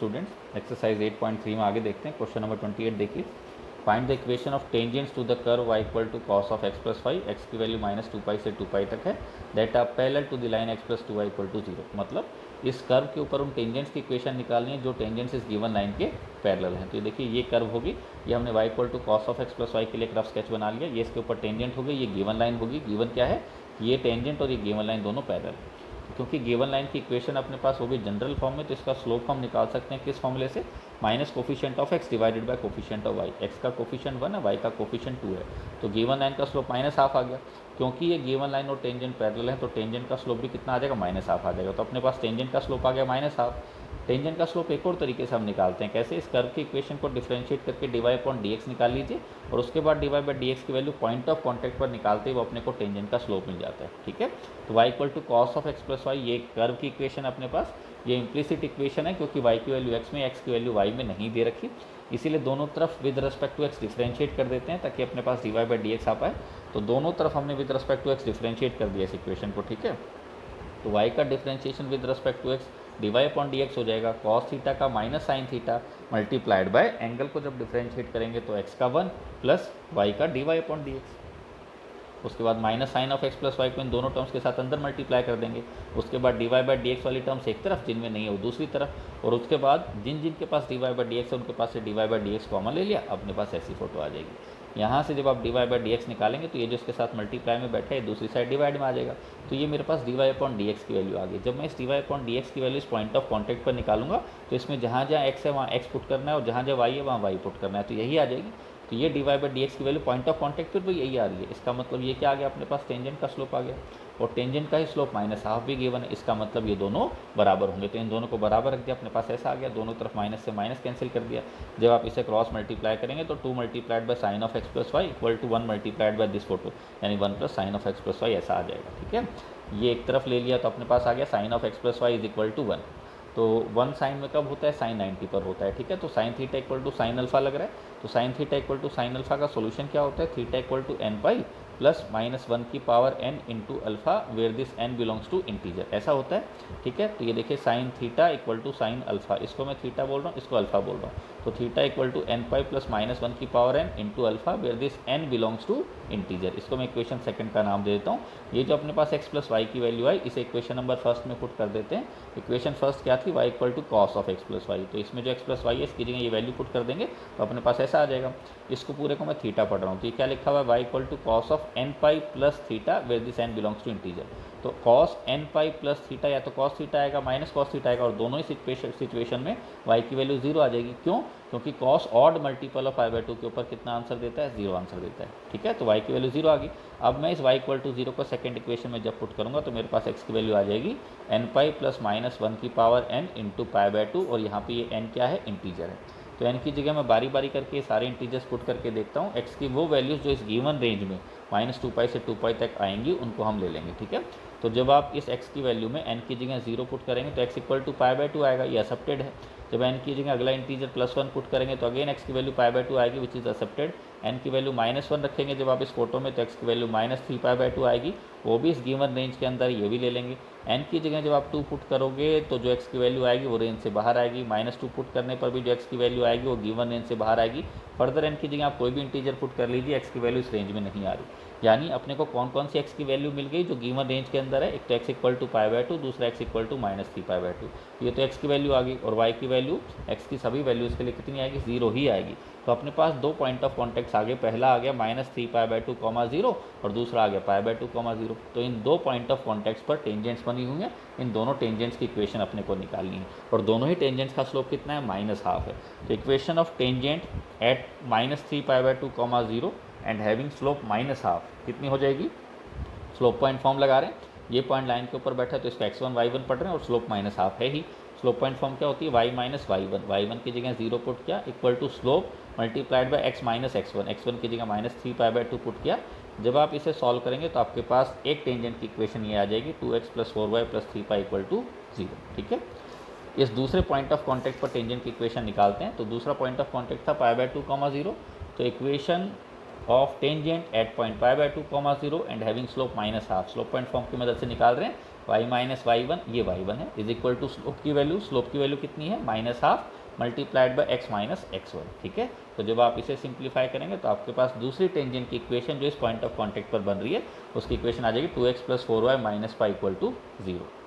Students exercise 8.3 में आगे देखते हैं। क्वेश्चन नंबर 28 देखिए, find the equation of tangents to the curve y equal to cos of x plus Y, X की value minus 2 से 2 तक है, that are parallel to the line x plus 2y equal to 0। मतलब इस curve के ऊपर उन tangents की इक्वेशन निकालनी है जो टेंजेंट्स इस गिवन लाइन के पैरेलल हैं। तो ये देखिए, ये कर्व होगी, ये हमने y equal to cos of x plus Y के लिए एक रफ स्केच बना लिया। ये इसके ऊपर टेंजेंट होगी, ये गिवन लाइन होगी। गिवन क्या है, ये टेंजेंट और ये गिवन लाइन दोनों पैरेलल है। क्योंकि गिवन लाइन की इक्वेशन अपने पास होगी जनरल फॉर्म में, तो इसका स्लोप हम निकाल सकते हैं किस फॉर्मूले से, minus coefficient of x divided by coefficient of y। x का कोफिशिएंट 1 है, y का कोफिशिएंट 2 है, तो गिवन लाइन का स्लोप माइनस हाफ आ गया। क्योंकि ये गिवन लाइन और टेंजेंट पैरेलल है, तो टेंजेंट का स्लोप भी कितना आ जाएगा, माइनस हाफ आ जाएगा। तो अपने पास टेंजेंट का स्लोप आ गया माइनस हाफ। टेंजेंट का स्लोप एक और तरीके से हम निकालते हैं, कैसे, इस कर्व की इक्वेशन को डिफरेंशिएट करके dy अपॉन dx निकाल लीजिए, और उसके बाद dy बाई dx की वैल्यू पॉइंट ऑफ कॉन्टैक्ट पर निकालते हुए अपने को टेंजेंट का स्लोप मिल जाता है। ठीक है, तो y equal to cos of x plus y, ये कर्व की इक्वेशन अपने पास, ये इम्प्लिसिट इक्वेशन है क्योंकि y की वैल्यू x में, x की वैल्यू y में नहीं दे रखी, इसीलिए दोनों तरफ with respect to x differentiate कर देते हैं ताकि अपने पास dy बाई dx आ पाए। तो दोनों तरफ हमने with respect to x differentiate कर दिया इस इक्वेशन को। ठीक है, तो y का differentiation with respect to x dy upon dx हो जाएगा cos थीटा का minus sine theta multiplied by angle को जब डिफरेंशिएट करेंगे तो x का 1 प्लस y का dy अपॉन dx। उसके बाद minus sine of x plus Y को इन दोनों टर्म्स के साथ अंदर मल्टीप्लाई कर देंगे। उसके बाद dy बाई dx वाली टर्म्स एक तरफ, जिनमें नहीं है वो दूसरी तरफ, और उसके बाद जिन जिन के पास dy बाई dx है उनके पास से dy बाई dx कॉमन ले लिया, अपने पास ऐसी फोटो आ जाएगी। यहाँ से जब आप dy बाई dx निकालेंगे तो ये जो इसके साथ मल्टीप्लाई में बैठा है दूसरी साइड डिवाइड में आ जाएगा, तो ये मेरे पास dy अपॉन dx की वैल्यू आ गई। जब मैं इस dy अपॉन dx की वैल्यू इस पॉइंट ऑफ कॉन्टैक्ट पर निकालूंगा तो इसमें जहाँ जहाँ x है वहाँ x पुट करना है, और जहाँ जहाँ y है वहाँ y पुट करना है, तो यही आ जाएगी। तो ये dy बाई dx की वैल्यू पॉइंट ऑफ कॉन्टैक्ट पर भी यही आ रही है। इसका मतलब ये क्या आ गया, अपने पास टेंजेंट का स्लोप आ गया, और टेंजेंट का ही स्लोप माइनस हाफ भी गिवन है। इसका मतलब ये दोनों बराबर होंगे, तो इन दोनों को बराबर रख दिया, अपने पास ऐसा आ गया। दोनों तरफ माइनस से माइनस कैंसिल कर दिया। जब आप इसे क्रॉस मल्टीप्लाई करेंगे तो 2 multiplied by sine of X plus Y equal to 1 multiplied by this photo, यानी 1 plus sine of X plus Y, ऐसा आ जाएगा। ठीक है, ये एक तरफ ले लिया तो अपने पास आ गया sine of X plus Y is equal to 1। तो 1 साइन में कब होता है, साइन 90 पर होता है। ठीक है, तो sine theta equal to sine alpha लग रहा है, तो sine theta equal to sine alpha का सोल्यूशन क्या होता है, theta equal to N pi plus minus 1 की power n into alpha where this n belongs to integer, ऐसा होता है। ठीक है, तो ये देखिए sine theta equal to sine alpha, इसको मैं थीटा बोल रहा हूँ, इसको अल्फा बोल रहा हूँ, तो theta equal to N pi plus minus 1 की power n into alpha where this n belongs to integer. इसको मैं इक्वेशन सेकंड का नाम दे देता हूँ। ये जो अपने पास x प्लस वाई की वैल्यू आई, इसे इक्वेशन नंबर फर्स्ट में पुट कर देते हैं। इक्वेशन फर्स्ट क्या थी, y equal to cos of x plus Y, तो इसमें जो x प्लस वाई है इसकी जगह ये वैल्यू पुट कर देंगे तो अपने पास ऐसा आ जाएगा। इसको पूरे को मैं थीटा पढ़ रहा हूँ, तो ये क्या लिखा हुआ है, y equal to cos of n pi plus theta where this n belongs to integer. तो cos n pi plus theta, या तो कॉस थीटा आएगा माइनस कॉस थीटा आएगा, और दोनों ही सिचुएशन में y की वैल्यू 0 आ जाएगी। क्यों, क्योंकि कॉस ऑड मल्टीपल ऑफ पाई/2 के ऊपर कितना आंसर देता है, 0 आंसर देता है। ठीक है, तो y की वैल्यू 0 आ गई। अब मैं इस y इक्वल टू 0 को सेकंड इक्वेशन में जब पुट करूँगा तो मेरे पास x की वैल्यू आ जाएगी एन पाई प्लस माइनस 1 की पावर n इंटू पाई/2, और यहाँ पे ये n क्या है, इंटीजर है। तो n की जगह मैं बारी बारी करके सारे इंटीजर्स पुट करके देखता हूँ। x की वो वैल्यूज़ जो इस गिवन रेंज में माइनस 2 से 2 तक आएंगी उनको हम ले लेंगे। ठीक है, तो जब आप इस x की वैल्यू में n की जगह 0 पुट करेंगे तो x इक्वल टू पाई/2 आएगा, ये एक्सेप्टेड है। जब n की जगह अगला इंटीजर प्लस 1 पुट करेंगे तो अगेन x की वैल्यू पाई/2 आएगी विच इज़ एक्सेप्टेड। n की वैल्यू माइनस 1 रखेंगे जब आप इस फोटो में, तो x की वैल्यू माइनस 3 पाई/2 आएगी, वो भी इस गिवन रेंज के अंदर, ये भी ले लेंगे। n की जगह जब आप 2 पुट करोगे तो जो x की वैल्यू आएगी वो रेंज से बाहर आएगी, माइनस 2 पुट करने पर भी जो x की वैल्यू आएगी वो गिवन रेंज से बाहर आएगी। फर्दर n की जगह आप कोई भी इंटीजर पुट कर लीजिए, x की वैल्यू इस रेंज में नहीं आ रही। यानी अपने को कौन कौन सी x की वैल्यू मिल गई जो गिवन रेंज के अंदर है, एक तो x इक्वल टू पाई/2, दूसरा x इक्वल टू माइनस 3 पाई/2, ये तो x की वैल्यू आ गई। और y की वैल्यू, x की सभी वैल्यूज़ के लिए कितनी आएगी, 0 ही आएगी। तो अपने पास दो पॉइंट ऑफ कॉन्टैक्ट्स आ गए, पहला आ गया माइनस 3 पाई/2 0 और दूसरा आ गया पाई/2 0। तो इन दो पॉइंट ऑफ कॉन्टैक्ट्स पर टेंजेंट्स बनी हुई हैं, इन दोनों टेंजेंट्स की इक्वेशन अपने को निकालनी है, और दोनों ही टेंजेंट्स का स्लोप कितना है, माइनस हाफ है। तो equation of tangent eight minus 3 पाई/2 0 and having slope minus half कितनी हो जाएगी, स्लोप पॉइंट फॉर्म लगा रहे हैं, ये पॉइंट लाइन के ऊपर बैठा है तो इसका x1 y1 पढ़ रहे हैं, और स्लोप माइनस हाफ है ही। स्लोप पॉइंट फॉर्म क्या होती है, y माइनस y1 की जगह 0 पुट किया equal to slope multiplied by x minus x1 की जगह माइनस 3 पाई/2 पुट किया। जब आप इसे सॉल्व करेंगे तो आपके पास एक टेंजेंट की इक्वेशन ये आ जाएगी 2x plus 4y plus 3 equal to 0। ठीक है, इस दूसरे पॉइंट ऑफ कॉन्टैक्ट पर टेंजेंट की इक्वेशन निकालते हैं। तो दूसरा पॉइंट ऑफ कॉन्टैक्ट था पाई/2 0, तो equation of tangent at point पाई/2 0 and having slope minus half, slope point form की मदद से निकाल रहे हैं। y माइनस y1 ये y1 है, इज इक्वल टू स्लोप की वैल्यू कितनी है -½ multiplied by x minus x1, ठीक है। तो जब आप इसे सिंप्लीफाई करेंगे तो आपके पास दूसरी टेंजेंट की इक्वेशन जो इस पॉइंट ऑफ कॉन्टैक्ट पर बन रही है उसकी इक्वेशन आ जाएगी 2x + 4y - π = 0।